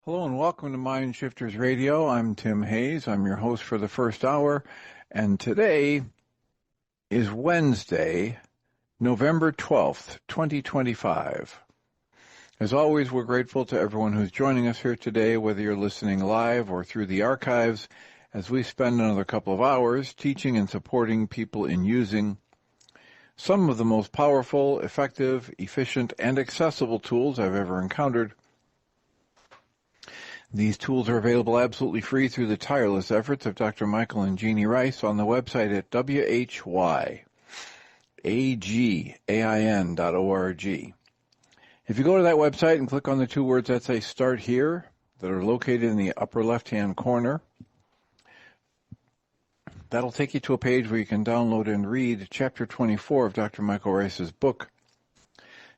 Hello and welcome to Mind Shifters Radio. I'm Tim Hayes. I'm your host for the first hour, and today is Wednesday, November 12th, 2025. As always, we're grateful to everyone who's joining us here today, whether you're listening live or through the archives, as we spend another couple of hours teaching and supporting people in using some of the most powerful, effective, efficient, and accessible tools I've ever encountered. These tools are available absolutely free through the tireless efforts of Dr. Michael and Jeannie Ryce on the website at whyagain.org. If you go to that website and click on the two words that say Start Here, that are located in the upper left-hand corner, that'll take you to a page where you can download and read Chapter 24 of Dr. Michael Ryce's book.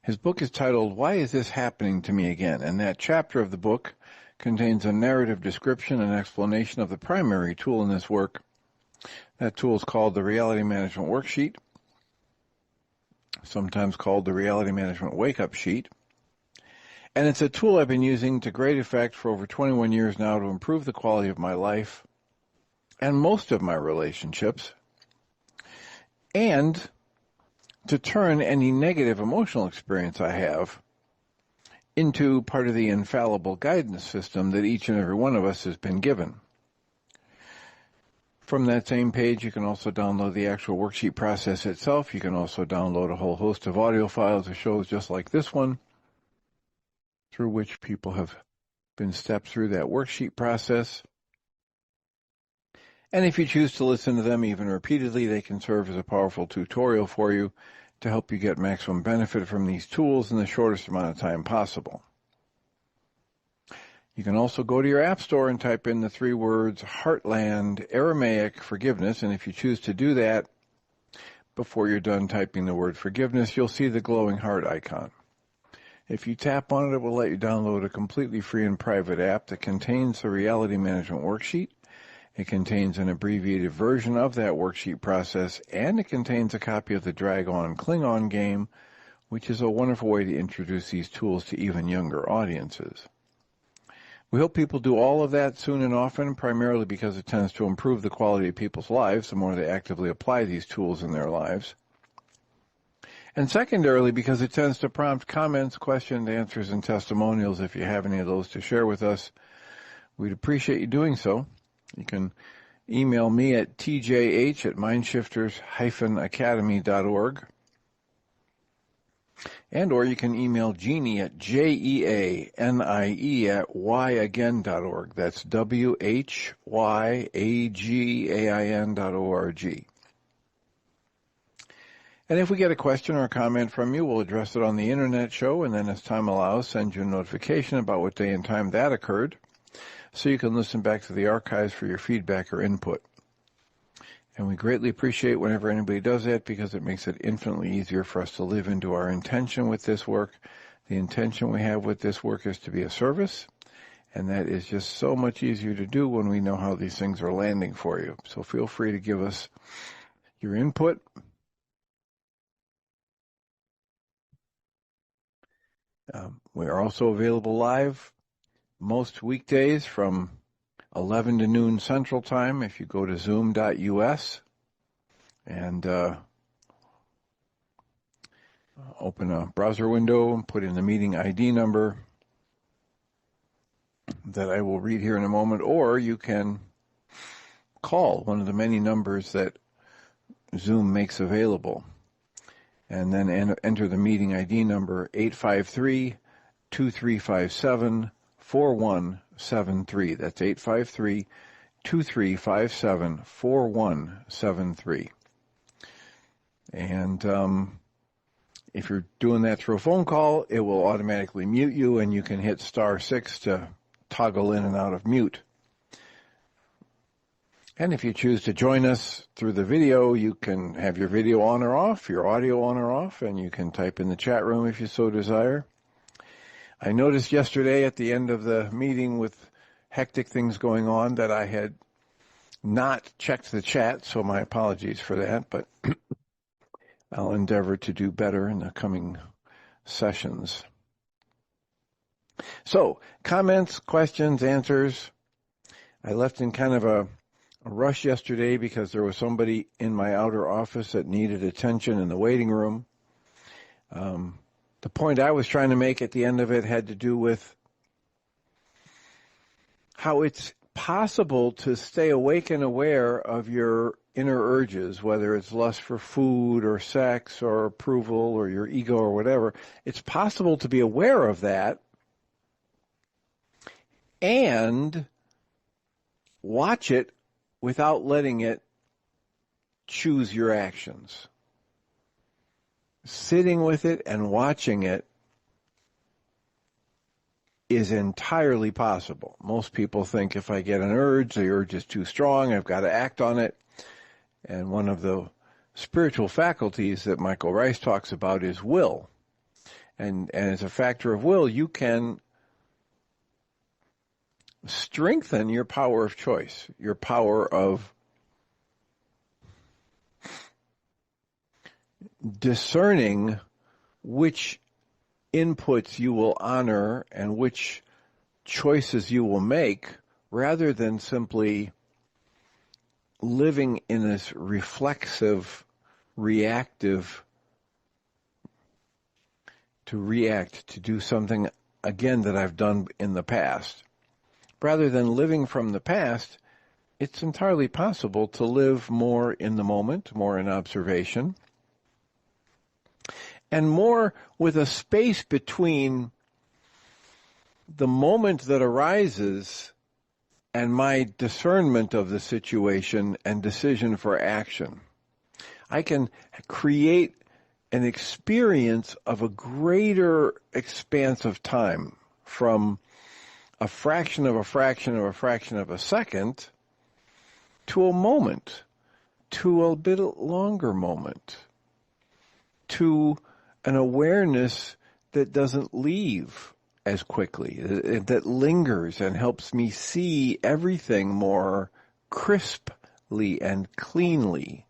His book is titled, Why Is This Happening to Me Again? And that chapter of the book contains a narrative description and explanation of the primary tool in this work. That tool is called the Reality Management Worksheet, sometimes called the Reality Management Wake-Up Sheet. And it's a tool I've been using to great effect for over 21 years now to improve the quality of my life and most of my relationships, and to turn any negative emotional experience I have into part of the infallible guidance system that each and every one of us has been given. From that same page, you can also download the actual worksheet process itself. You can also download a whole host of audio files or shows just like this one, through which people have been stepped through that worksheet process. And if you choose to listen to them even repeatedly, they can serve as a powerful tutorial for you to help you get maximum benefit from these tools in the shortest amount of time possible. You can also go to your app store and type in the three words Heartland Aramaic Forgiveness, and if you choose to do that, before you're done typing the word forgiveness, you'll see the glowing heart icon. If you tap on it, it will let you download a completely free and private app that contains the Reality Management Worksheet. It contains an abbreviated version of that worksheet process, and it contains a copy of the Drag-On Klingon game, which is a wonderful way to introduce these tools to even younger audiences. We hope people do all of that soon and often, primarily because it tends to improve the quality of people's lives the more they actively apply these tools in their lives. And secondarily, because it tends to prompt comments, questions, answers, and testimonials. If you have any of those to share with us, we'd appreciate you doing so. You can email me at tjh@mindshifters-academy.org, and or you can email Jeannie at jeanie@whyagain.org. That's whyagain.org. And if we get a question or a comment from you, we'll address it on the internet show, and then as time allows, send you a notification about what day and time that occurred, so you can listen back to the archives for your feedback or input. And we greatly appreciate whenever anybody does that, because it makes it infinitely easier for us to live into our intention with this work. The intention we have with this work is to be a service, and that is just so much easier to do when we know how these things are landing for you. So feel free to give us your input. We are also available live most weekdays from 11 to noon Central Time if you go to zoom.us and open a browser window and put in the meeting ID number that I will read here in a moment, or you can call one of the many numbers that Zoom makes available, and then enter the meeting ID number 853-2357-4173. That's 853-2357-4173. And if you're doing that through a phone call, it will automatically mute you, and you can hit *6 to toggle in and out of mute. And if you choose to join us through the video, you can have your video on or off, your audio on or off, and you can type in the chat room if you so desire. I noticed yesterday at the end of the meeting, with hectic things going on, that I had not checked the chat, so my apologies for that, but I'll endeavor to do better in the coming sessions. So, comments, questions, answers. I left in kind of a rush yesterday because there was somebody in my outer office that needed attention in the waiting room. The point I was trying to make at the end of it had to do with how it's possible to stay awake and aware of your inner urges, whether it's lust for food or sex or approval or your ego or whatever. It's possible to be aware of that and watch it without letting it choose your actions. Sitting with it and watching it is entirely possible. Most people think if I get an urge, the urge is too strong, I've got to act on it. And one of the spiritual faculties that Michael Ryce talks about is will. And as a factor of will, you can strengthen your power of choice, your power of discerning which inputs you will honor and which choices you will make, rather than simply living in this reflexive, reactive, to react, to do something again that I've done in the past. Rather than living from the past, it's entirely possible to live more in the moment, more in observation, and more with a space between the moment that arises and my discernment of the situation and decision for action. I can create an experience of a greater expanse of time from a fraction of a fraction of a fraction of a second to a moment, to a bit longer moment, to an awareness that doesn't leave as quickly, that lingers and helps me see everything more crisply and cleanly.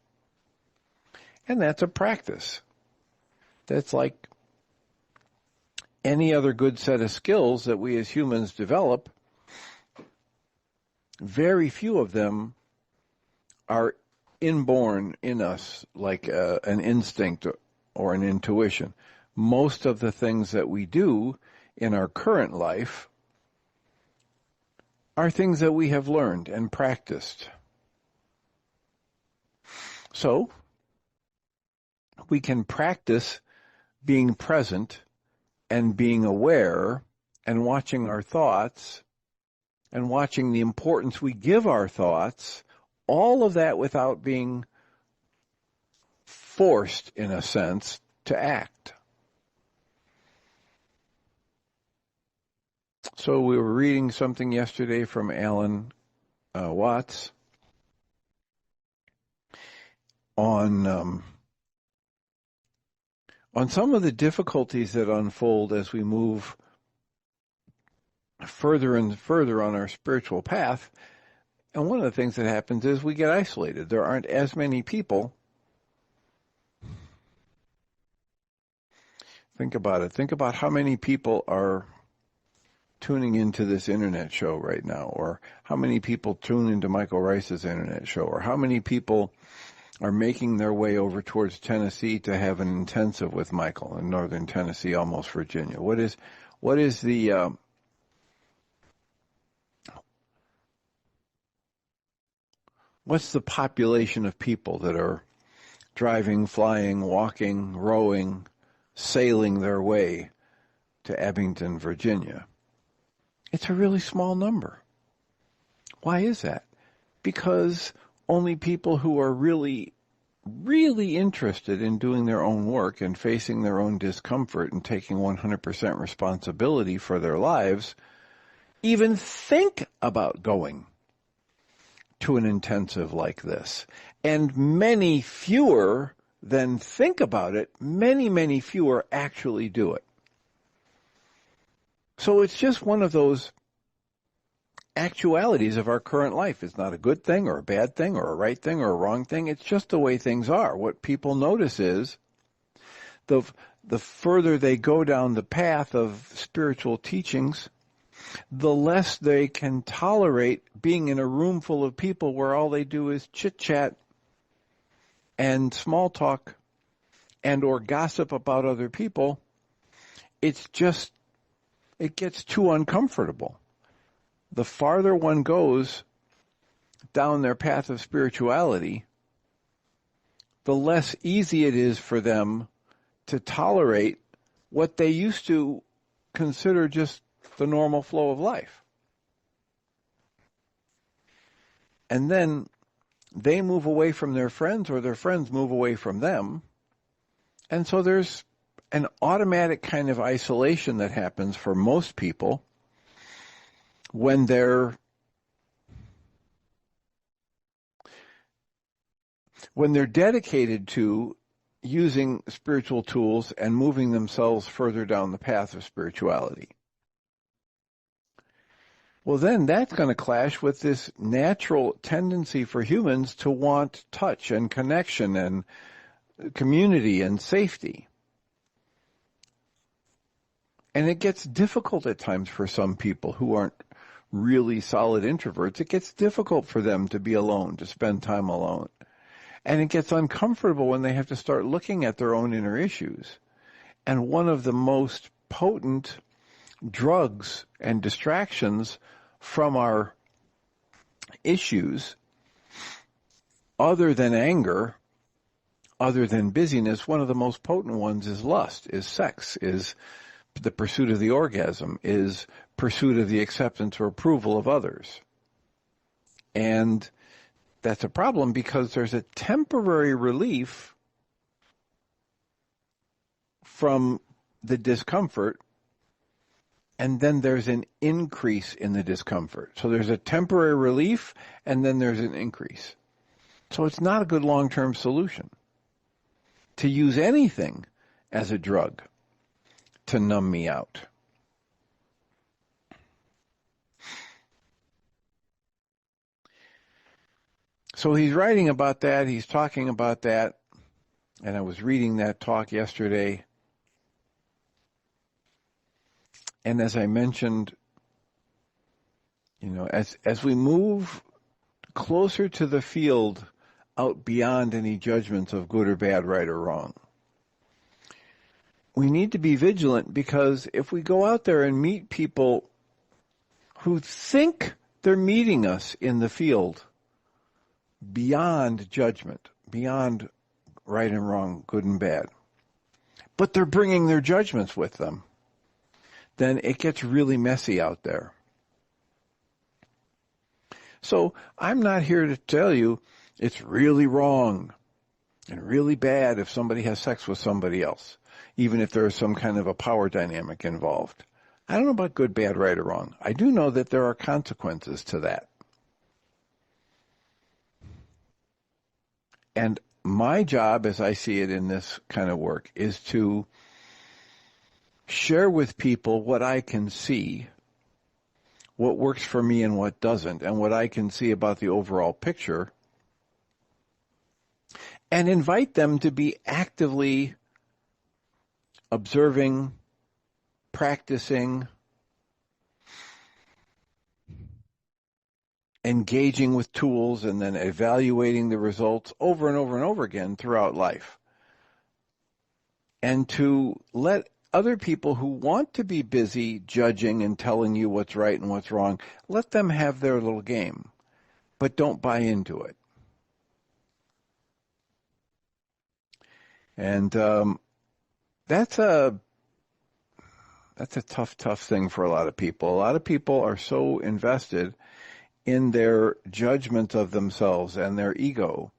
And that's a practice. That's like any other good set of skills that we as humans develop. Very few of them are inborn in us like an instinct or an intuition. Most of the things that we do in our current life are things that we have learned and practiced. So we can practice being present and being aware and watching our thoughts and watching the importance we give our thoughts, all of that without being forced, in a sense, to act. So we were reading something yesterday from Alan Watts on some of the difficulties that unfold as we move further and further on our spiritual path. And one of the things that happens is we get isolated. There aren't as many people. Think about it. Think about how many people are tuning into this internet show right now, or how many people tune into Michael Ryce's internet show, or how many people are making their way over towards Tennessee to have an intensive with Michael in northern Tennessee, almost Virginia. What is the what's the population of people that are driving, flying, walking, rowing, sailing their way to Abington, Virginia? It's a really small number. Why is that? Because only people who are really, really interested in doing their own work and facing their own discomfort and taking 100% responsibility for their lives even think about going to an intensive like this. And many fewer than think about it, many fewer actually do it. So it's just one of those actualities of our current life. It's not a good thing or a bad thing or a right thing or a wrong thing. It's just the way things are. What people notice is the further they go down the path of spiritual teachings, the less they can tolerate being in a room full of people where all they do is chit-chat and small talk and or gossip about other people. It gets too uncomfortable. The farther one goes down their path of spirituality, the less easy it is for them to tolerate what they used to consider just the normal flow of life. And then they move away from their friends, or their friends move away from them. And so there's an automatic kind of isolation that happens for most people when they're dedicated to using spiritual tools and moving themselves further down the path of spirituality. Well, then that's going to clash with this natural tendency for humans to want touch and connection and community and safety. And it gets difficult at times for some people who aren't really solid introverts. It gets difficult for them to be alone, to spend time alone. And it gets uncomfortable when they have to start looking at their own inner issues. And one of the most potent drugs and distractions from our issues, other than anger, other than busyness, one of the most potent ones is lust, is sex, is the pursuit of the orgasm, is pursuit of the acceptance or approval of others. And that's a problem because there's a temporary relief from the discomfort, and then there's an increase in the discomfort. So there's a temporary relief, and then there's an increase. So it's not a good long-term solution to use anything as a drug to numb me out. So he's writing about that, he's talking about that, and I was reading that talk yesterday. And as I mentioned, as we move closer to the field out beyond any judgments of good or bad, right or wrong, we need to be vigilant, because if we go out there and meet people who think they're meeting us in the field beyond judgment, beyond right and wrong, good and bad, but they're bringing their judgments with them, then it gets really messy out there. So I'm not here to tell you it's really wrong and really bad if somebody has sex with somebody else, even if there is some kind of a power dynamic involved. I don't know about good, bad, right, or wrong. I do know that there are consequences to that. And my job, as I see it in this kind of work, is to share with people what I can see, what works for me and what doesn't, and what I can see about the overall picture, and invite them to be actively observing, practicing, engaging with tools, and then evaluating the results over and over and over again throughout life. And to let other people who want to be busy judging and telling you what's right and what's wrong, let them have their little game, but don't buy into it. And that's a tough thing for a lot of people. A lot of people are so invested in their judgment of themselves and their ego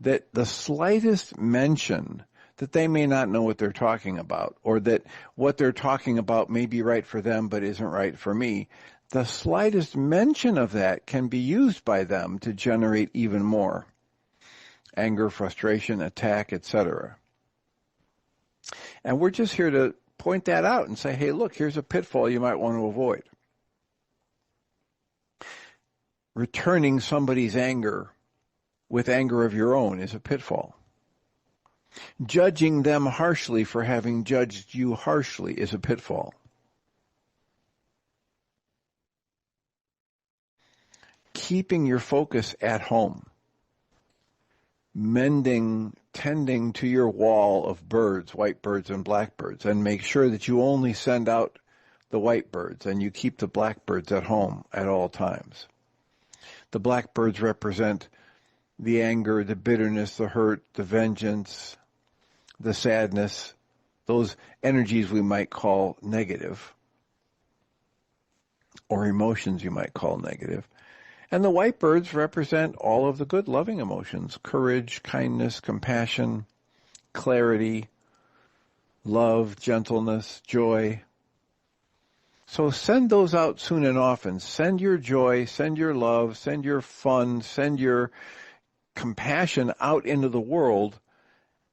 that the slightest mention that they may not know what they're talking about, or that what they're talking about may be right for them but isn't right for me, the slightest mention of that can be used by them to generate even more anger, frustration, attack, etc. And we're just here to point that out and say, hey, look, here's a pitfall you might want to avoid. Returning somebody's anger with anger of your own is a pitfall. Judging them harshly for having judged you harshly is a pitfall. Keeping your focus at home. Tending to your wall of birds, white birds and blackbirds, and make sure that you only send out the white birds and you keep the blackbirds at home at all times. The blackbirds represent the anger, the bitterness, the hurt, the vengeance, the sadness, those energies we might call negative, or emotions you might call negative. And the white birds represent all of the good, loving emotions: courage, kindness, compassion, clarity, love, gentleness, joy. So send those out soon and often. Send your joy, send your love, send your fun, send your compassion out into the world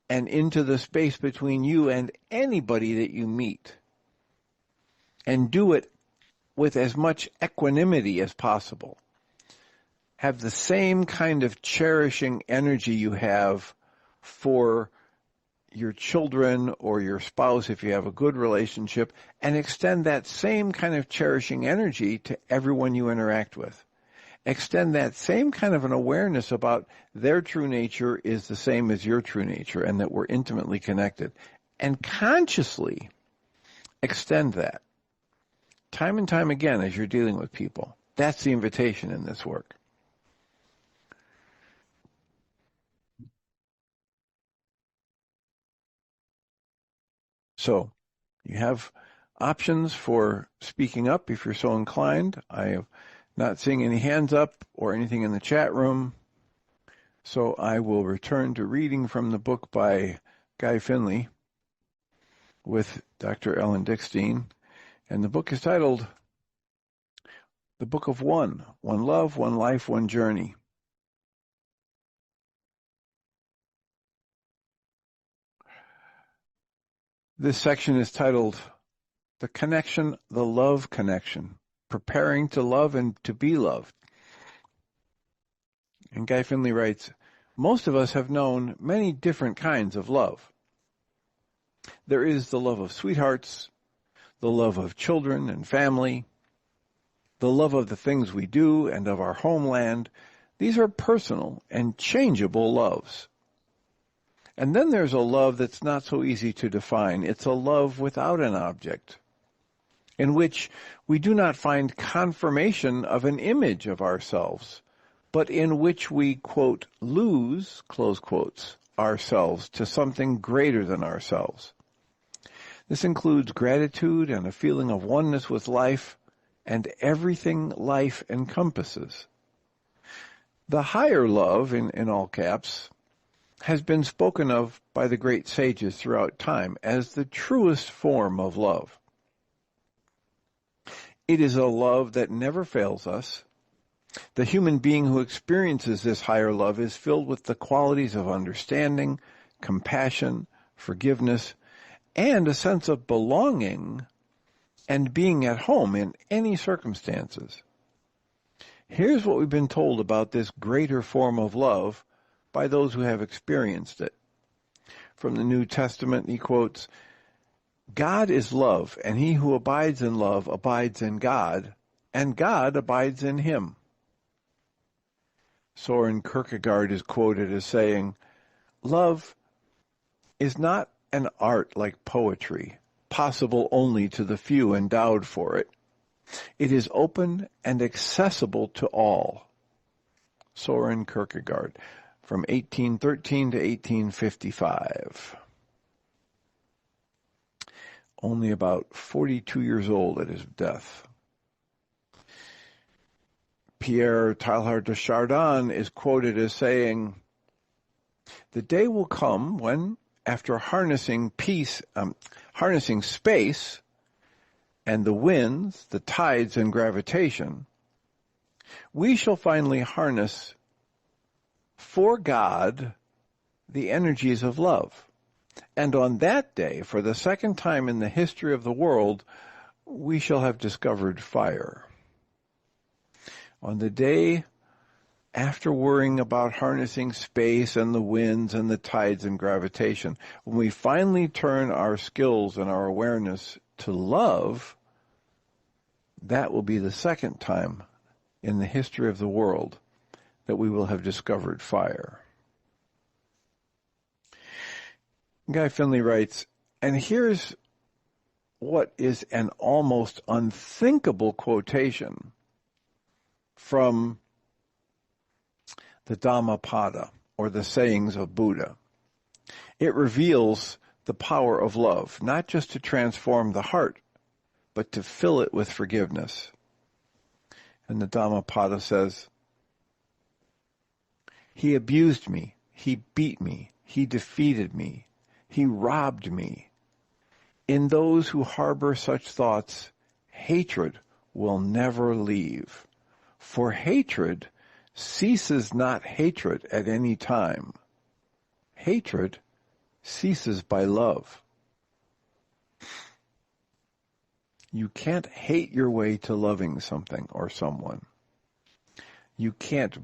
and into the space between you and anybody that you meet. And do it with as much equanimity as possible. Have the same kind of cherishing energy you have for your children or your spouse if you have a good relationship, and extend that same kind of cherishing energy to everyone you interact with. Extend that same kind of an awareness about their true nature is the same as your true nature and that we're intimately connected. And consciously extend that time and time again as you're dealing with people. That's the invitation in this work. So you have options for speaking up if you're so inclined. I am not seeing any hands up or anything in the chat room. So I will return to reading from the book by Guy Finley with Dr. Ellen Dickstein. And the book is titled The Book of One: One Love, One Life, One Journey. This section is titled The Connection, the Love Connection, Preparing to Love and to Be Loved. And Guy Finley writes, most of us have known many different kinds of love. There is the love of sweethearts, the love of children and family, the love of the things we do and of our homeland. These are personal and changeable loves. And then there's a love that's not so easy to define. It's a love without an object, in which we do not find confirmation of an image of ourselves, but in which we, quote, lose, close quotes, ourselves to something greater than ourselves. This includes gratitude and a feeling of oneness with life and everything life encompasses. The higher love, in all caps, has been spoken of by the great sages throughout time as the truest form of love. It is a love that never fails us. The human being who experiences this higher love is filled with the qualities of understanding, compassion, forgiveness, and a sense of belonging and being at home in any circumstances. Here's what we've been told about this greater form of love by those who have experienced it. From the New Testament, he quotes, God is love, and he who abides in love abides in God, and God abides in him. Soren Kierkegaard is quoted as saying, love is not an art like poetry, possible only to the few endowed for it. It is open and accessible to all. Soren Kierkegaard, from 1813 to 1855. Only about 42 years old at his death. Pierre Teilhard de Chardin is quoted as saying, the day will come when, after harnessing space and the winds, the tides, and gravitation, we shall finally harness for God the energies of love. And on that day, for the second time in the history of the world, we shall have discovered fire. On the day After worrying about harnessing space and the winds and the tides and gravitation, when we finally turn our skills and our awareness to love, that will be the second time in the history of the world that we will have discovered fire. Guy Finley writes, and here's what is an almost unthinkable quotation from the Dhammapada, or the sayings of Buddha. It reveals the power of love, not just to transform the heart, but to fill it with forgiveness. And the Dhammapada says, he abused me, he beat me, he defeated me, he robbed me. In those who harbor such thoughts, hatred will never leave. For hatred ceases not hatred at any time. Hatred ceases by love. You can't hate your way to loving something or someone. You can't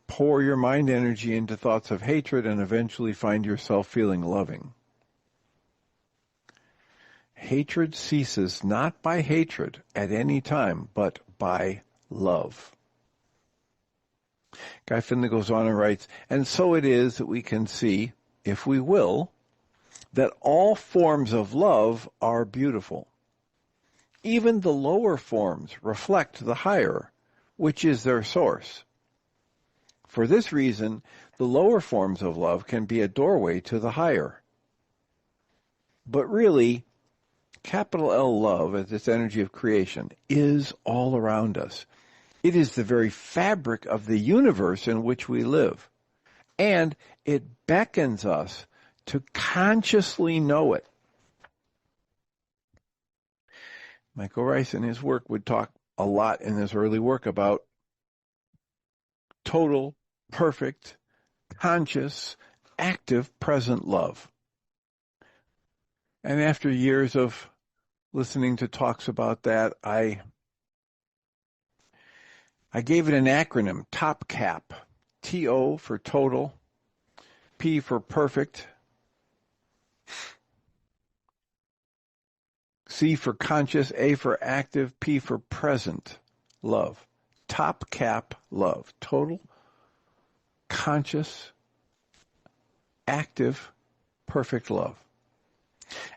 pour your mind energy into thoughts of hatred and eventually find yourself feeling loving. Hatred ceases not by hatred at any time, but by love. Guy Finley goes on and writes, and so it is that we can see, if we will, that all forms of love are beautiful. Even the lower forms reflect the higher, which is their source. For this reason, the lower forms of love can be a doorway to the higher. But really, capital L love, as its energy of creation, is all around us. It is the very fabric of the universe in which we live. And it beckons us to consciously know it. Michael Ryce in his work would talk a lot in his early work about total, perfect, conscious, active, present love. And after years of listening to talks about that, I gave it an acronym, TOPCAP. T-O for total, P for perfect, C for conscious, A for active, P for present love. TOPCAP love. Total, conscious, active, perfect love.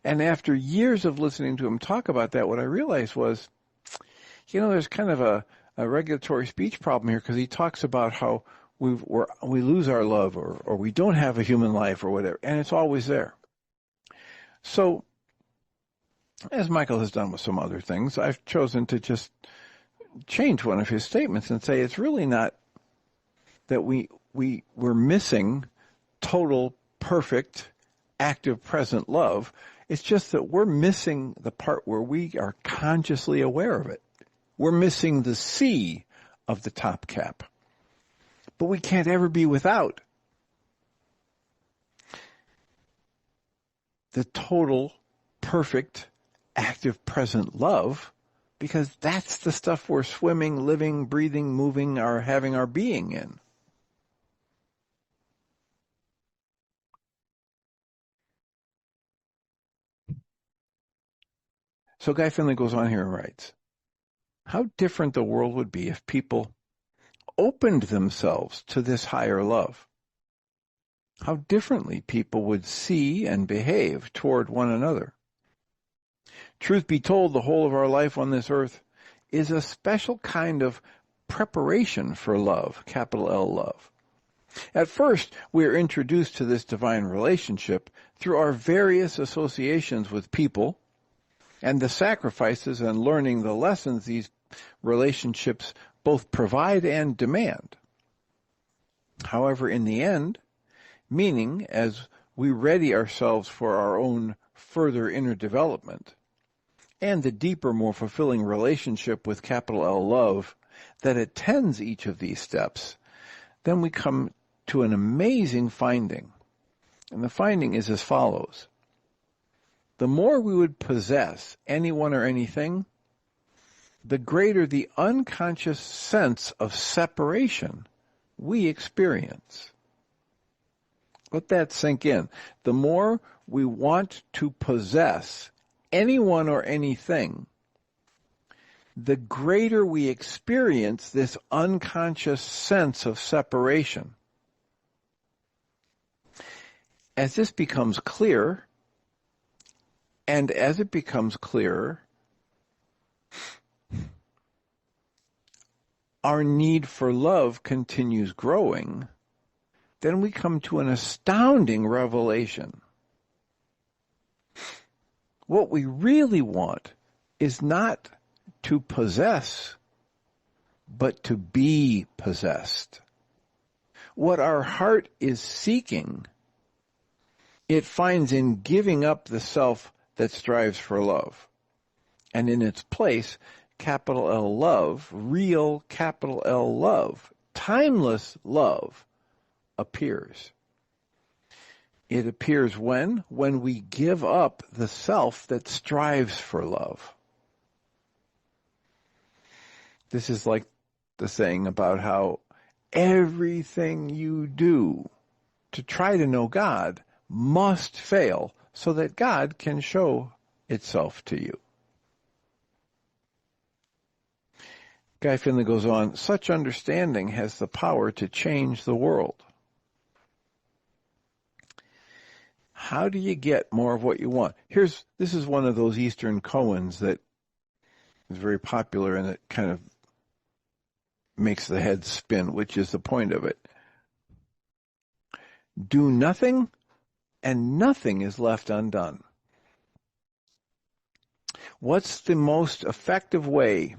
And after years of listening to him talk about that, what I realized was, there's kind of a regulatory speech problem here, because he talks about how we lose our love, or we don't have a human life, or whatever, and it's always there. So, as Michael has done with some other things, I've chosen to just change one of his statements and say it's really not that we're missing total, perfect, active, present love. It's just that we're missing the part where we are consciously aware of it. We're missing the C of the top cap. But we can't ever be without the total, perfect, active, present love, because that's the stuff we're swimming, living, breathing, moving, or having our being in. So Guy Finley goes on here and writes, how different the world would be if people opened themselves to this higher love. How differently people would see and behave toward one another. Truth be told, the whole of our life on this earth is a special kind of preparation for love, capital L love. At first, we are introduced to this divine relationship through our various associations with people and the sacrifices and learning the lessons these relationships both provide and demand. However, in the end, meaning as we ready ourselves for our own further inner development and the deeper, more fulfilling relationship with capital L love that attends each of these steps, then we come to an amazing finding. And the finding is as follows. The more we would possess anyone or anything, the greater the unconscious sense of separation we experience. Let that sink in. The more we want to possess anyone or anything, the greater we experience this unconscious sense of separation. As this becomes clear, and as it becomes clearer, our need for love continues growing, then we come to an astounding revelation. What we really want is not to possess, but to be possessed. What our heart is seeking, it finds in giving up the self that strives for love. And in its place, capital L love, real capital L love, timeless love appears. It appears when we give up the self that strives for love. This is like the saying about how everything you do to try to know God must fail so that God can show itself to you. Guy Finley goes on, such understanding has the power to change the world. How do you get more of what you want? This is one of those Eastern koans that is very popular and it kind of makes the head spin, which is the point of it. Do nothing, and nothing is left undone. What's the most effective way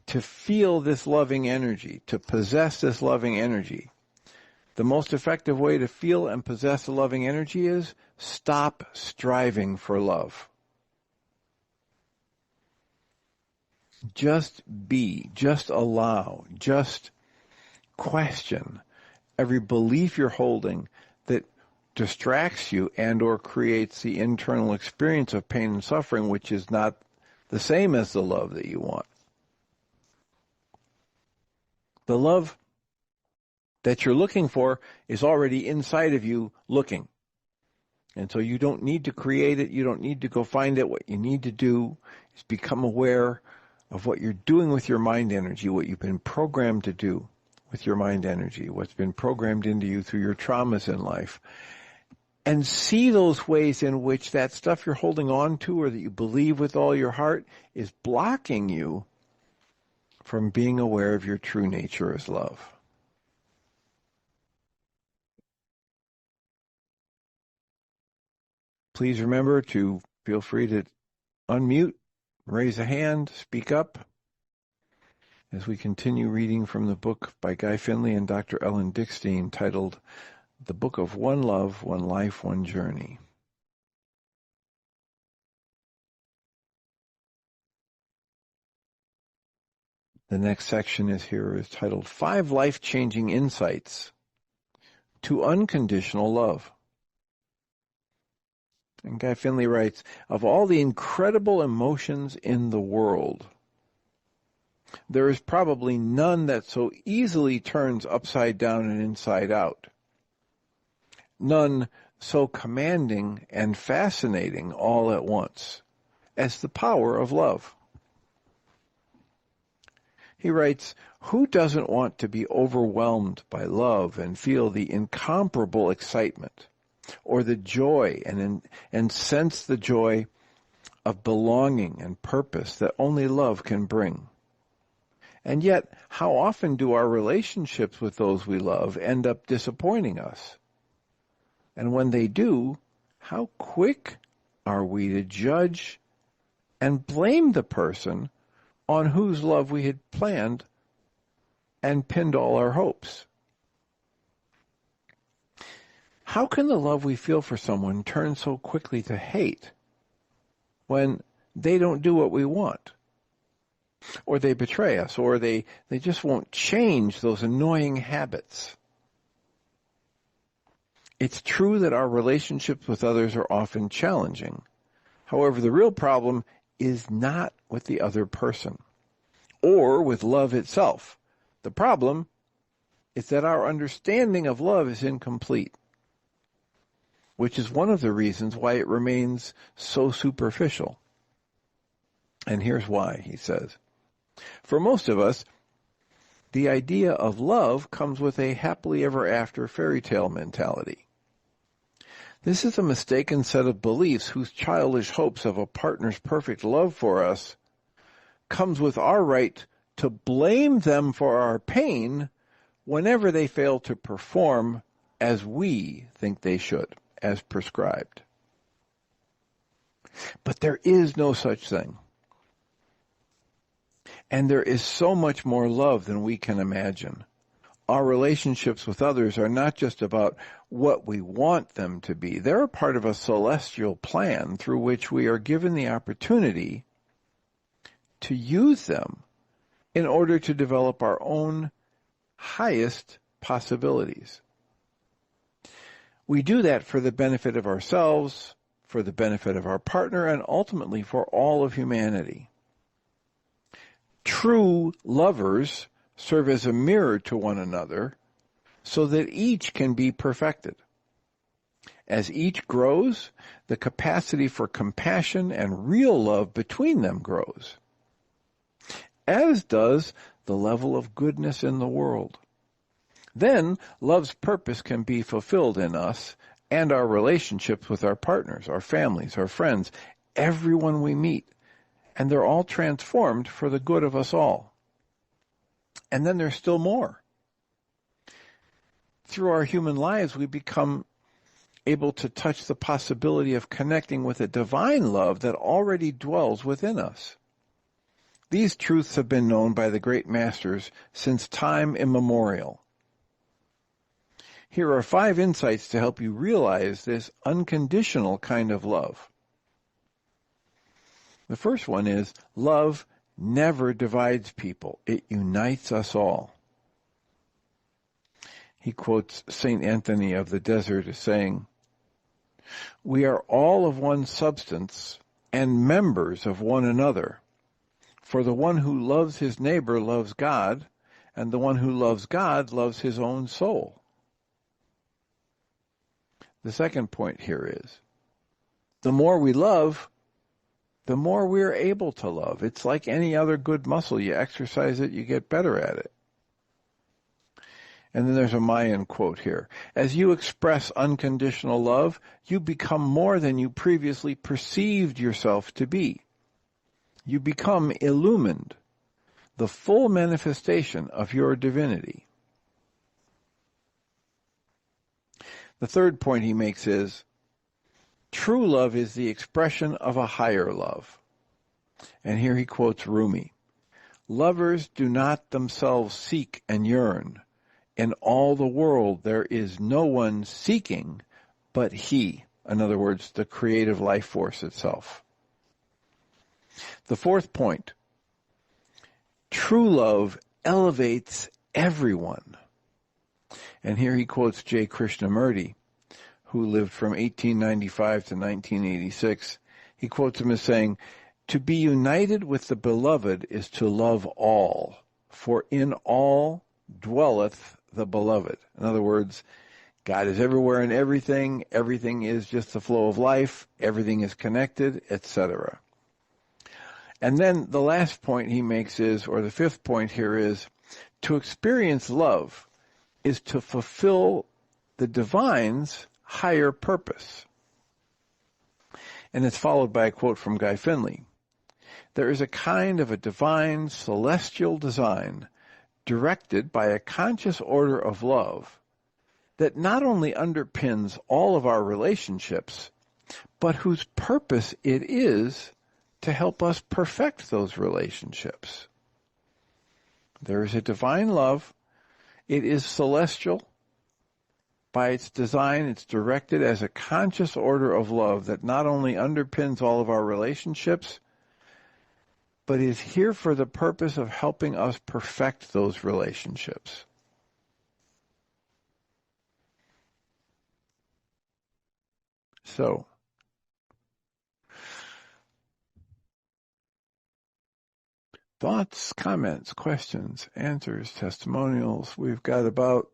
to feel this loving energy, to possess this loving energy? The most effective way to feel and possess the loving energy is stop striving for love. Just be, just allow, just question every belief you're holding that distracts you and or creates the internal experience of pain and suffering, which is not the same as the love that you want. The love that you're looking for is already inside of you looking. And so you don't need to create it. You don't need to go find it. What you need to do is become aware of what you're doing with your mind energy, what you've been programmed to do with your mind energy, what's been programmed into you through your traumas in life. And see those ways in which that stuff you're holding on to or that you believe with all your heart is blocking you from being aware of your true nature as love. Please remember to feel free to unmute, raise a hand, speak up as we continue reading from the book by Guy Finley and Dr. Ellen Dickstein titled The Book of One Love, One Life, One Journey. The next section is titled 5 Life-Changing Insights to Unconditional Love. And Guy Finley writes, of all the incredible emotions in the world, there is probably none that so easily turns upside down and inside out. None so commanding and fascinating all at once as the power of love. He writes, who doesn't want to be overwhelmed by love and feel the incomparable excitement or the joy and sense the joy of belonging and purpose that only love can bring? And yet, how often do our relationships with those we love end up disappointing us? And when they do, how quick are we to judge and blame the person on whose love we had planned and pinned all our hopes? How can the love we feel for someone turn so quickly to hate when they don't do what we want? Or they betray us, or they just won't change those annoying habits? It's true that our relationships with others are often challenging. However, the real problem is not with the other person or with love itself. The problem is that our understanding of love is incomplete, which is one of the reasons why it remains so superficial. And here's why, he says. For most of us, the idea of love comes with a happily ever after fairy tale mentality. This is a mistaken set of beliefs whose childish hopes of a partner's perfect love for us comes with our right to blame them for our pain whenever they fail to perform as we think they should, as prescribed. But there is no such thing. And there is so much more love than we can imagine. Our relationships with others are not just about what we want them to be. They're a part of a celestial plan through which we are given the opportunity to use them in order to develop our own highest possibilities. We do that for the benefit of ourselves, for the benefit of our partner, and ultimately for all of humanity. True lovers serve as a mirror to one another so that each can be perfected. As each grows, the capacity for compassion and real love between them grows, as does the level of goodness in the world. Then love's purpose can be fulfilled in us and our relationships with our partners, our families, our friends, everyone we meet, and they're all transformed for the good of us all. And then there's still more. Through our human lives, we become able to touch the possibility of connecting with a divine love that already dwells within us. These truths have been known by the great masters since time immemorial. Here are 5 insights to help you realize this unconditional kind of love. The first one is, love never divides people. It unites us all. He quotes St. Anthony of the Desert as saying, "We are all of one substance and members of one another. For the one who loves his neighbor loves God, and the one who loves God loves his own soul." The second point here is, the more we love, the more we're able to love. It's like any other good muscle. You exercise it, you get better at it. And then there's a Mayan quote here. As you express unconditional love, you become more than you previously perceived yourself to be. You become illumined, the full manifestation of your divinity. The third point he makes is, true love is the expression of a higher love. And here he quotes Rumi. Lovers do not themselves seek and yearn. In all the world there is no one seeking but he. In other words, the creative life force itself. The fourth point, true love elevates everyone. And here he quotes J. Krishnamurti, who lived from 1895 to 1986. He quotes him as saying, "To be united with the beloved is to love all, for in all dwelleth the beloved." In other words, God is everywhere and everything. Everything is just the flow of life. Everything is connected, etc. And then the last point he makes is, or the fifth point here is, to experience love is to fulfill the divine's higher purpose. And it's followed by a quote from Guy Finley. There is a kind of a divine celestial design directed by a conscious order of love that not only underpins all of our relationships, but whose purpose it is to help us perfect those relationships. There is a divine love. It is celestial. By its design, it's directed as a conscious order of love that not only underpins all of our relationships, but is here for the purpose of helping us perfect those relationships. So, Thoughts, comments, questions, answers, testimonials. We've got about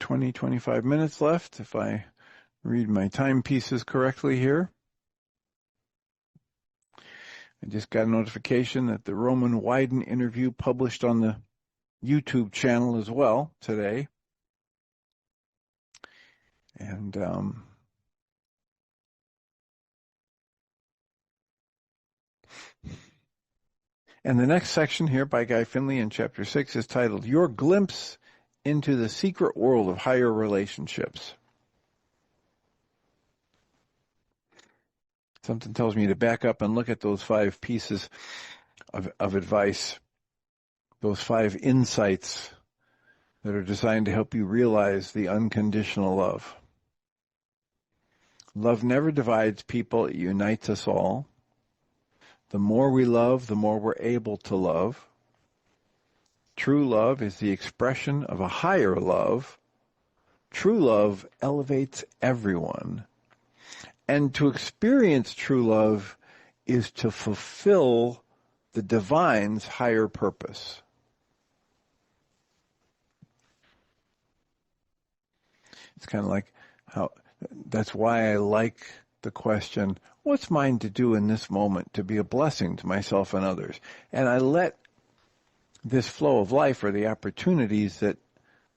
20, 25 minutes left if I read my timepieces correctly here. I just got a notification that the Roman Wyden interview published on the YouTube channel as well today. And the next section here by Guy Finley in Chapter 6 is titled, Your Glimpse into the Secret World of Higher Relationships. Something tells me to back up and look at those 5 pieces of advice, those 5 insights that are designed to help you realize the unconditional love. Love never divides people, it unites us all. The more we love, the more we're able to love. True love is the expression of a higher love. True love elevates everyone. And to experience true love is to fulfill the divine's higher purpose. It's kind of like that's why I like the question, what's mine to do in this moment to be a blessing to myself and others? And I let this flow of life or the opportunities that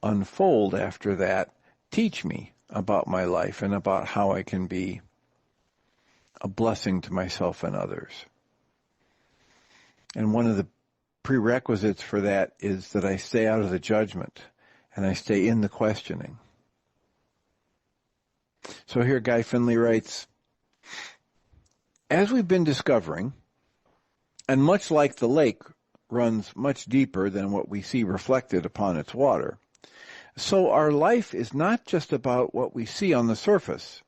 unfold after that teach me about my life and about how I can be a blessing to myself and others. And one of the prerequisites for that is that I stay out of the judgment and I stay in the questioning. So here Guy Finley writes, as we've been discovering, and much like the lake runs much deeper than what we see reflected upon its water, so our life is not just about what we see on the surface.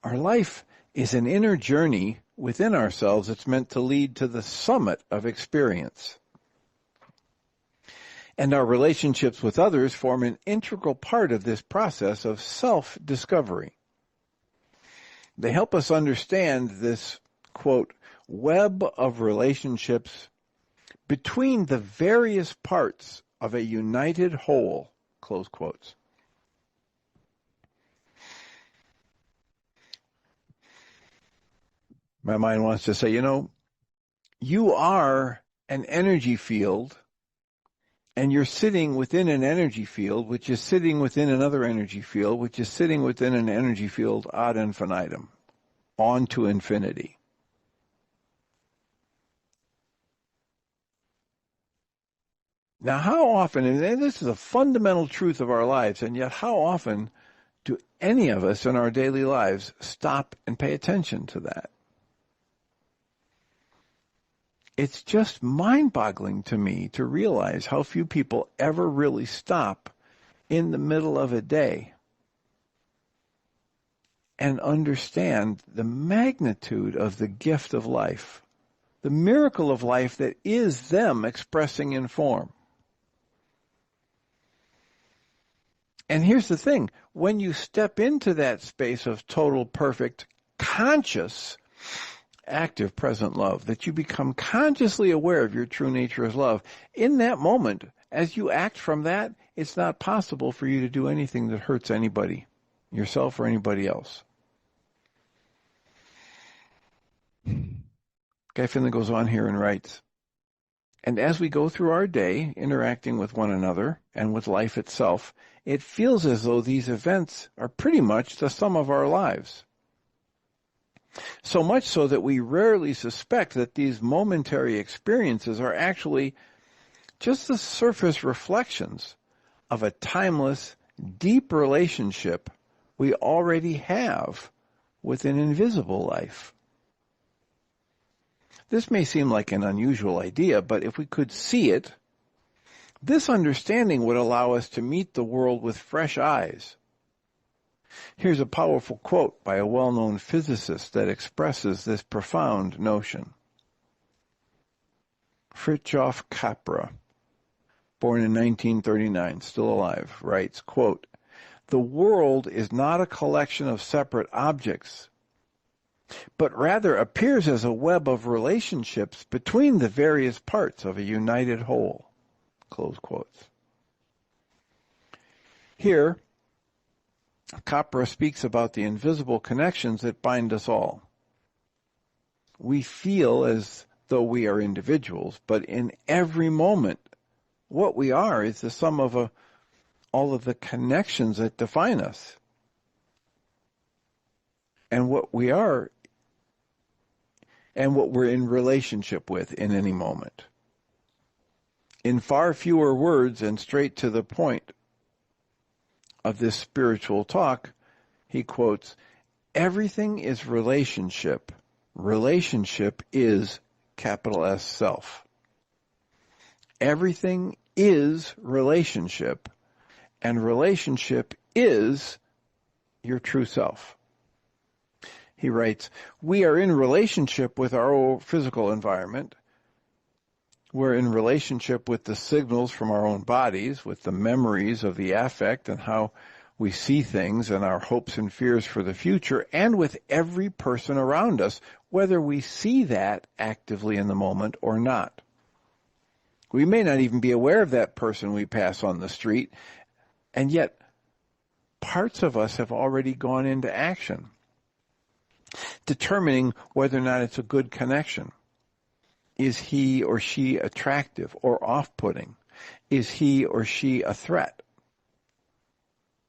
Our life is an inner journey within ourselves that's meant to lead to the summit of experience. And our relationships with others form an integral part of this process of self-discovery. They help us understand this, quote, web of relationships between the various parts of a united whole, close quotes. My mind wants to say, you are an energy field, and you're sitting within an energy field, which is sitting within another energy field, which is sitting within an energy field ad infinitum, on to infinity. Now, how often, and this is a fundamental truth of our lives, and yet how often do any of us in our daily lives stop and pay attention to that? It's just mind-boggling to me to realize how few people ever really stop in the middle of a day and understand the magnitude of the gift of life, the miracle of life that is them expressing in form. And here's the thing, when you step into that space of total, perfect, conscious, active, present love, that you become consciously aware of your true nature as love, in that moment, as you act from that, it's not possible for you to do anything that hurts anybody, yourself or anybody else. Guy Finley goes on here and writes, and as we go through our day, interacting with one another and with life itself, it feels as though these events are pretty much the sum of our lives. So much so that we rarely suspect that these momentary experiences are actually just the surface reflections of a timeless, deep relationship we already have with an invisible life. This may seem like an unusual idea, but if we could see it, this understanding would allow us to meet the world with fresh eyes. Here's a powerful quote by a well-known physicist that expresses this profound notion. Fritjof Capra, born in 1939, still alive, writes, quote, the world is not a collection of separate objects. but rather appears as a web of relationships between the various parts of a united whole. Close quotes. Here, Capra speaks about the invisible connections that bind us all. We feel as though we are individuals, but in every moment, what we are is the sum of all of the connections that define us. And what we are, and what we're in relationship with in any moment. In far fewer words and straight to the point of this spiritual talk, he quotes, "Everything is relationship. Relationship is capital S self. Everything is relationship, and relationship is your true self." He writes, "We are in relationship with our physical environment. We're in relationship with the signals from our own bodies, with the memories of the affect and how we see things and our hopes and fears for the future, and with every person around us, whether we see that actively in the moment or not. We may not even be aware of that person we pass on the street, and yet parts of us have already gone into action, determining whether or not it's a good connection. Is he or she attractive or off-putting? Is he or she a threat?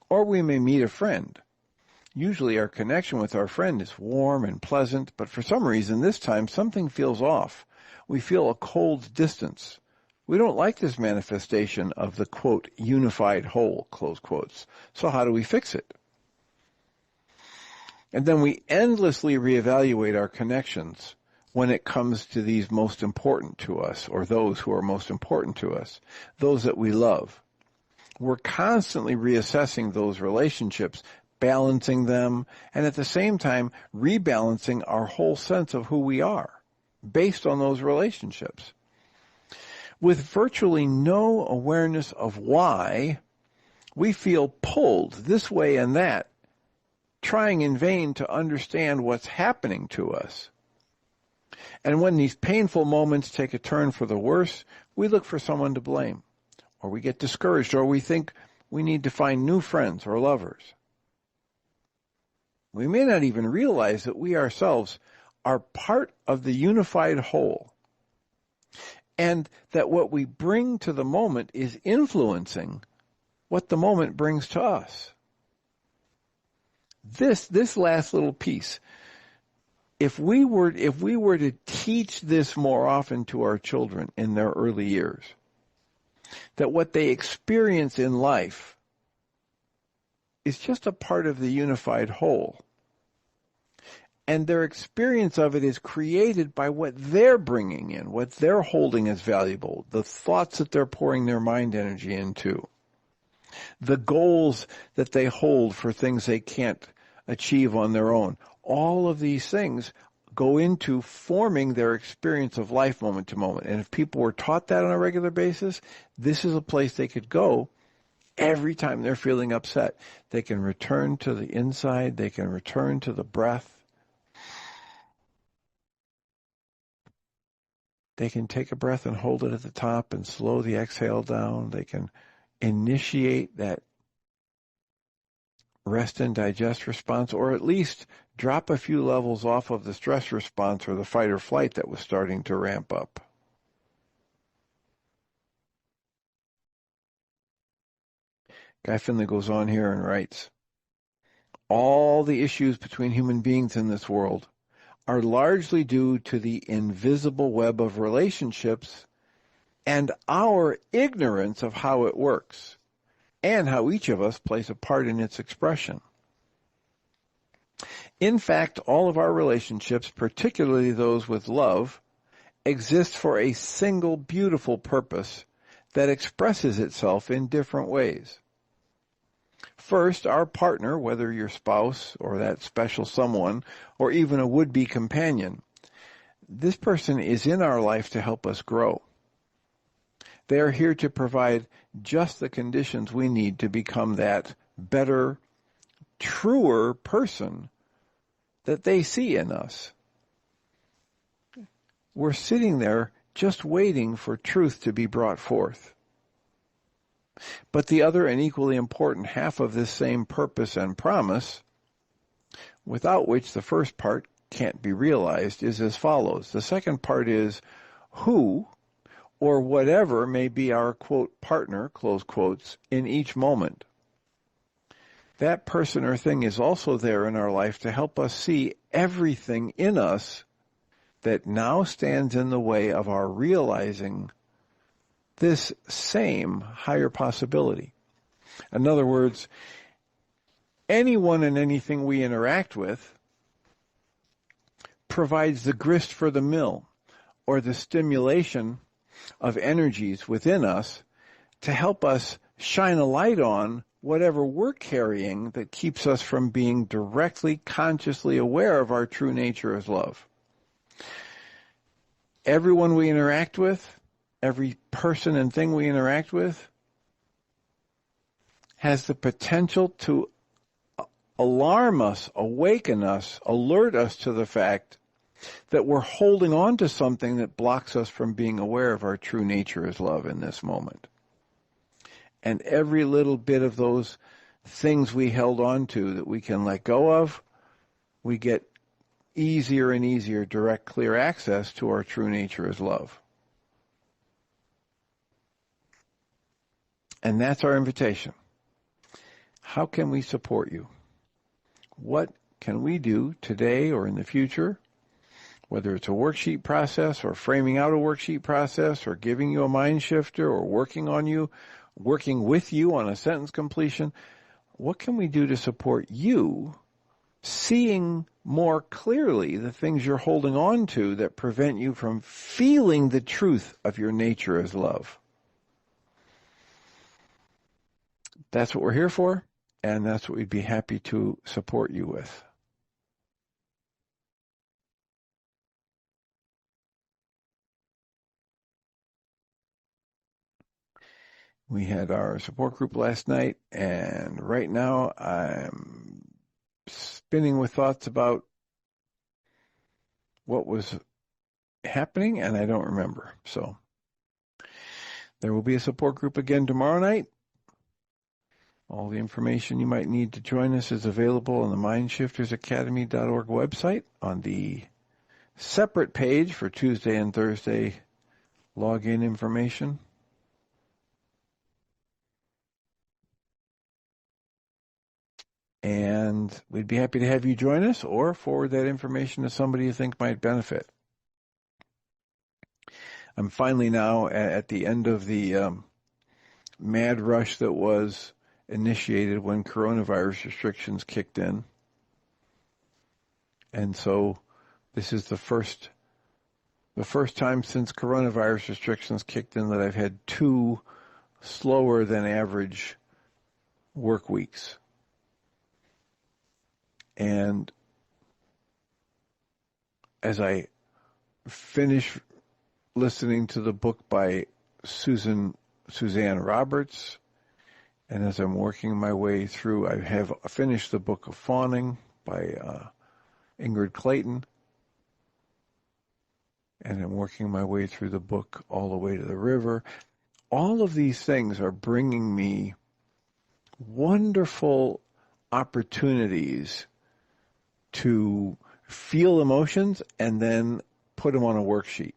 Or we may meet a friend. Usually our connection with our friend is warm and pleasant, but for some reason this time something feels off. We feel a cold distance. We don't like this manifestation of the, quote, unified whole, close quotes. So how do we fix it? And then we endlessly reevaluate our connections when it comes to these most important to us, or those who are most important to us, those that we love. We're constantly reassessing those relationships, balancing them, and at the same time rebalancing our whole sense of who we are based on those relationships. With virtually no awareness of why, we feel pulled this way and that, trying in vain to understand what's happening to us. And when these painful moments take a turn for the worse, we look for someone to blame, or we get discouraged, or we think we need to find new friends or lovers. We may not even realize that we ourselves are part of the unified whole, and that what we bring to the moment is influencing what the moment brings to us. This last little piece, if we were to teach this more often to our children in their early years, that what they experience in life is just a part of the unified whole, and their experience of it is created by what they're bringing in, what they're holding as valuable, the thoughts that they're pouring their mind energy into, the goals that they hold for things they can't achieve on their own. All of these things go into forming their experience of life moment to moment. And if people were taught that on a regular basis, this is a place they could go every time they're feeling upset. They can return to the inside. They can return to the breath. They can take a breath and hold it at the top and slow the exhale down. They can initiate that rest and digest response, or at least drop a few levels off of the stress response or the fight or flight that was starting to ramp up. Guy Finley goes on here and writes, all the issues between human beings in this world are largely due to the invisible web of relationships and our ignorance of how it works and how each of us plays a part in its expression. In fact, all of our relationships, particularly those with love, exist for a single beautiful purpose that expresses itself in different ways. First, our partner, whether your spouse or that special someone, or even a would-be companion, this person is in our life to help us grow. They are here to provide just the conditions we need to become that better, truer person that they see in us. We're sitting there just waiting for truth to be brought forth. But the other and equally important half of this same purpose and promise, without which the first part can't be realized, is as follows. The second part is who or whatever may be our, quote, partner, close quotes, in each moment. That person or thing is also there in our life to help us see everything in us that now stands in the way of our realizing this same higher possibility. In other words, anyone and anything we interact with provides the grist for the mill, or the stimulation of energies within us to help us shine a light on whatever we're carrying that keeps us from being directly, consciously aware of our true nature as love. Everyone we interact with, every person and thing we interact with, has the potential to alarm us, awaken us, alert us to the fact that we're holding on to something that blocks us from being aware of our true nature as love in this moment. And every little bit of those things we held on to that we can let go of, we get easier and easier direct, clear access to our true nature as love. And that's our invitation. How can we support you? What can we do today or in the future, whether it's a worksheet process or framing out a worksheet process or giving you a mind shifter or working with you on a sentence completion? What can we do to support you seeing more clearly the things you're holding on to that prevent you from feeling the truth of your nature as love? That's what we're here for, and that's what we'd be happy to support you with. We had our support group last night, and right now I'm spinning with thoughts about what was happening, and I don't remember. So there will be a support group again tomorrow night. All the information you might need to join us is available on the mindshiftersacademy.org website on the separate page for Tuesday and Thursday login information. And we'd be happy to have you join us or forward that information to somebody you think might benefit. I'm finally now at the end of the mad rush that was initiated when coronavirus restrictions kicked in. And so this is the first time since coronavirus restrictions kicked in that I've had 2 slower than average work weeks. And as I finish listening to the book by Suzanne Roberts, and as I'm working my way through, I have finished the book of Fawning by Ingrid Clayton, and I'm working my way through the book All the Way to the River. All of these things are bringing me wonderful opportunities to feel emotions and then put them on a worksheet.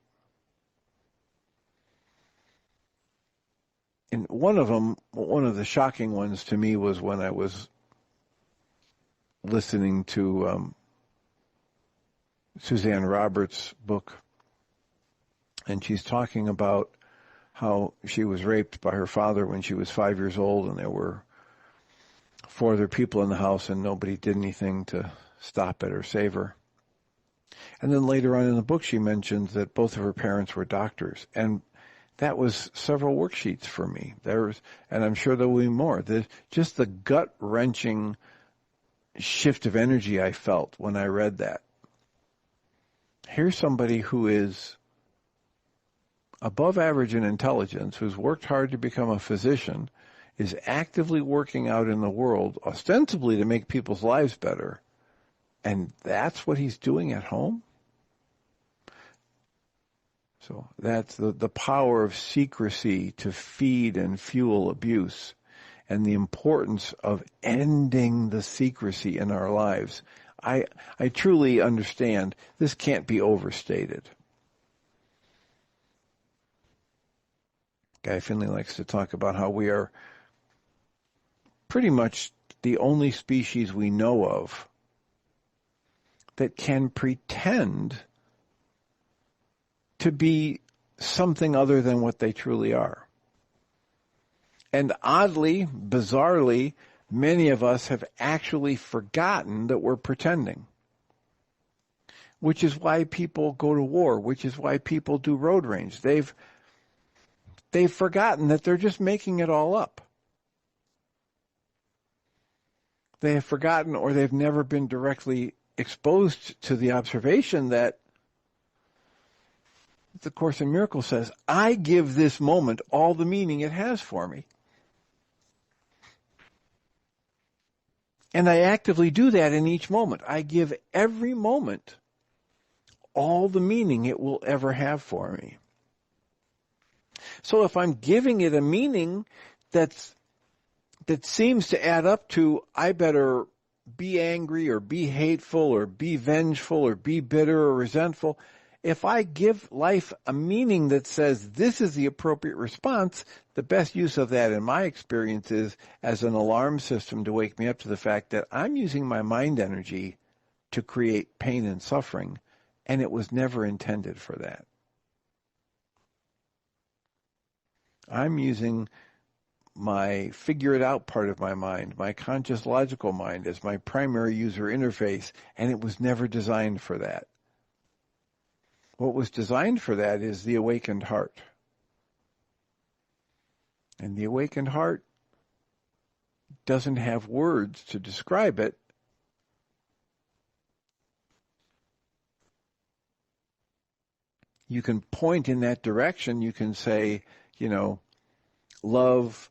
And one of the shocking ones to me was when I was listening to Suzanne Roberts' book, and she's talking about how she was raped by her father when she was 5 years old, and there were 4 other people in the house, and nobody did anything to stop it or save her. And then later on in the book, she mentions that both of her parents were doctors, and that was several worksheets for me. And I'm sure there will be more. Just the gut-wrenching shift of energy I felt when I read that. Here's somebody who is above average in intelligence, who's worked hard to become a physician, is actively working out in the world, ostensibly to make people's lives better, And that's what he's doing at home? So that's the power of secrecy to feed and fuel abuse, and the importance of ending the secrecy in our lives. I truly understand this can't be overstated. Guy Finley likes to talk about how we are pretty much the only species we know of that can pretend to be something other than what they truly are. And oddly, bizarrely, many of us have actually forgotten that we're pretending, which is why people go to war, which is why people do road rage. They've forgotten that they're just making it all up. They have forgotten, or they've never been directly exposed to the observation that the Course in Miracles says, I give this moment all the meaning it has for me. And I actively do that in each moment. I give every moment all the meaning it will ever have for me. So if I'm giving it a meaning that seems to add up to, I better be angry or be hateful or be vengeful or be bitter or resentful, if I give life a meaning that says this is the appropriate response, the best use of that in my experience is as an alarm system to wake me up to the fact that I'm using my mind energy to create pain and suffering, and it was never intended for that. I'm using my figure it out part of my mind, my conscious logical mind, as my primary user interface, and it was never designed for that. What was designed for that is the awakened heart. And the awakened heart doesn't have words to describe it. You can point in that direction. You can say, love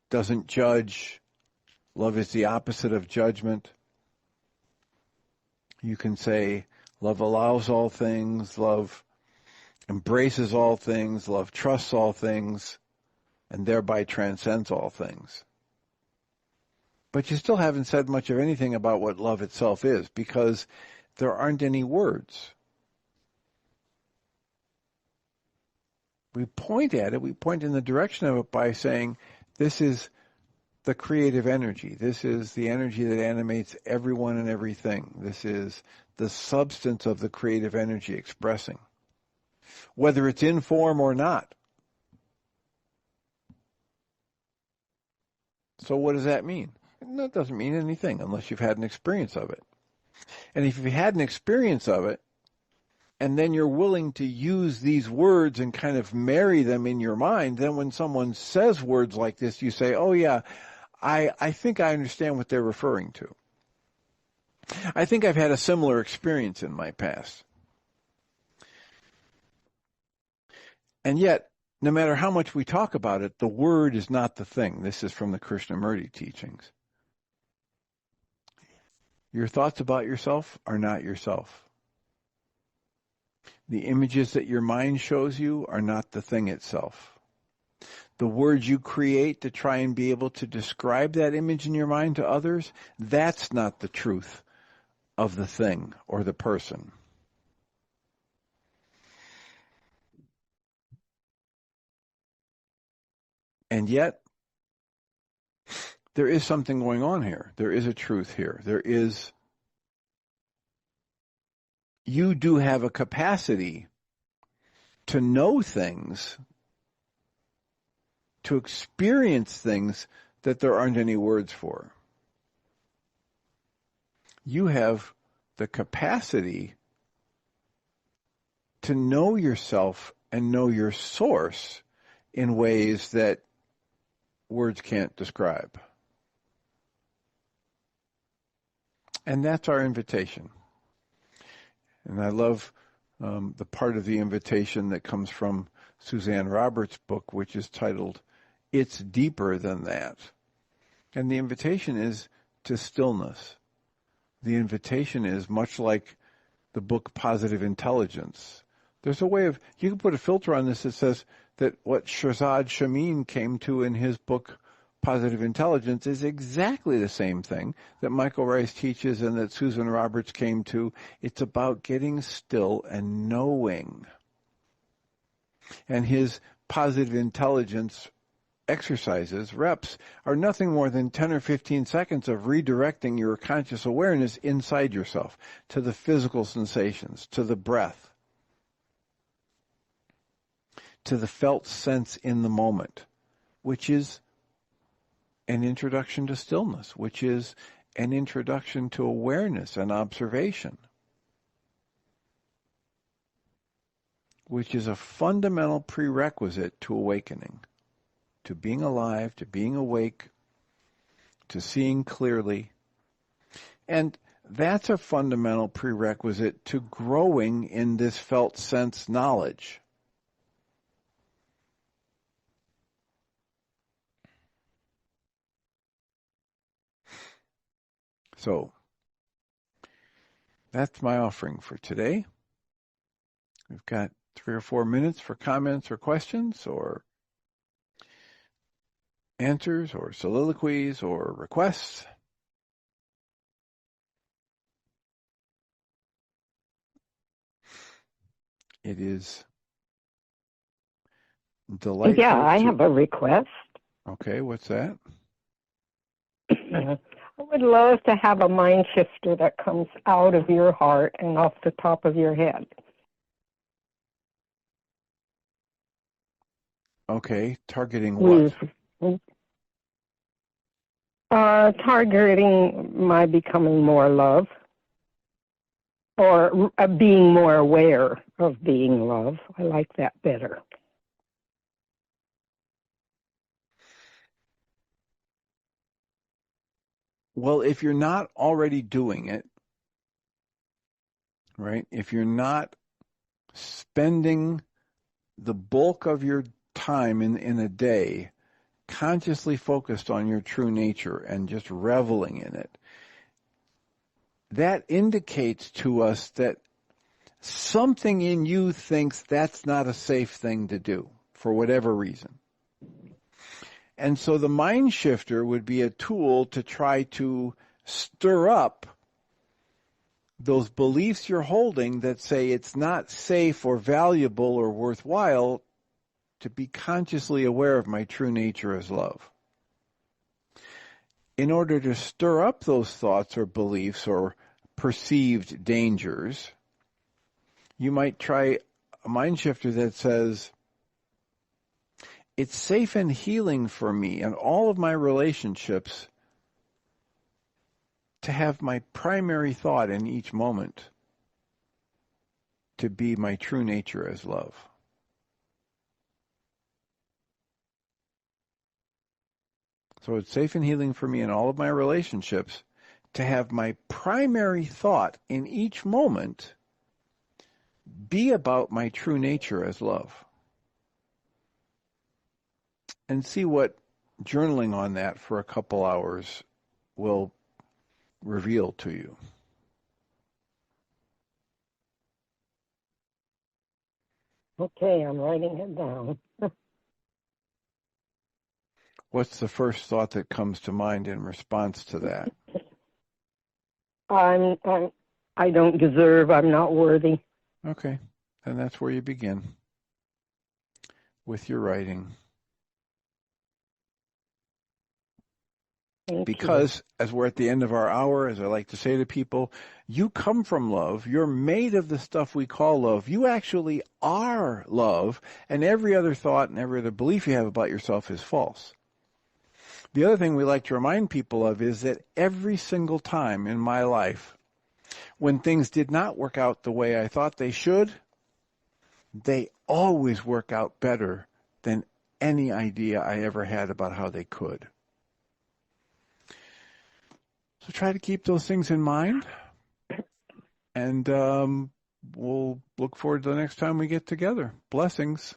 doesn't judge. Love is the opposite of judgment. You can say, love allows all things. Love embraces all things. Love trusts all things, and thereby transcends all things. But you still haven't said much of anything about what love itself is, because there aren't any words. We point at it, we point in the direction of it by saying, this is the creative energy. This is the energy that animates everyone and everything. This is the substance of the creative energy expressing, whether it's in form or not. So what does that mean? That doesn't mean anything unless you've had an experience of it. And if you've had an experience of it, and then you're willing to use these words and kind of marry them in your mind, then when someone says words like this, you say, oh yeah, I think I understand what they're referring to. I think I've had a similar experience in my past. And yet, no matter how much we talk about it, the word is not the thing. This is from the Krishnamurti teachings. Your thoughts about yourself are not yourself. The images that your mind shows you are not the thing itself. The words you create to try and be able to describe that image in your mind to others, that's not the truth of the thing or the person. And yet, there is something going on here. There is a truth here. You do have a capacity to know things, to experience things that there aren't any words for. You have the capacity to know yourself and know your source in ways that words can't describe. And that's our invitation. And I love the part of the invitation that comes from Suzanne Roberts' book, which is titled, It's Deeper Than That. And the invitation is to stillness, the invitation is much like the book Positive Intelligence. There's a way of, you can put a filter on this that says that what Shirzad Shamin came to in his book Positive Intelligence is exactly the same thing that Michael Ryce teaches and that Susan Roberts came to. It's about getting still and knowing. And his positive intelligence exercises, reps, are nothing more than 10 or 15 seconds of redirecting your conscious awareness inside yourself to the physical sensations, to the breath, to the felt sense in the moment, which is an introduction to stillness, which is an introduction to awareness and observation, which is a fundamental prerequisite to awakening, to being alive, to being awake, to seeing clearly. And that's a fundamental prerequisite to growing in this felt sense knowledge. So that's my offering for today. We've got 3 or 4 minutes for comments or questions or answers or soliloquies or requests. It is delightful. Yeah, I have a request. Okay, what's that? I would love to have a mind shifter that comes out of your heart and off the top of your head. Okay, targeting what? Targeting my becoming more love, or being more aware of being love. I like that better. Well, if you're not already doing it, right? If you're not spending the bulk of your time in a day consciously focused on your true nature and just reveling in it, that indicates to us that something in you thinks that's not a safe thing to do for whatever reason. And so the mind shifter would be a tool to try to stir up those beliefs you're holding that say it's not safe or valuable or worthwhile to be consciously aware of my true nature as love. In order to stir up those thoughts or beliefs or perceived dangers, you might try a mind shifter that says, it's safe and healing for me and all of my relationships to have my primary thought in each moment to be my true nature as love. So it's safe and healing for me in all of my relationships to have my primary thought in each moment be about my true nature as love. And see what journaling on that for a couple hours will reveal to you. Okay, I'm writing it down. What's the first thought that comes to mind in response to that? I don't deserve, I'm not worthy. Okay, and that's where you begin with your writing. Because as we're at the end of our hour, as I like to say to people, you come from love. You're made of the stuff we call love. You actually are love, and every other thought and every other belief you have about yourself is false. The other thing we like to remind people of is that every single time in my life when things did not work out the way I thought they should, they always work out better than any idea I ever had about how they could. So try to keep those things in mind, and we'll look forward to the next time we get together. Blessings.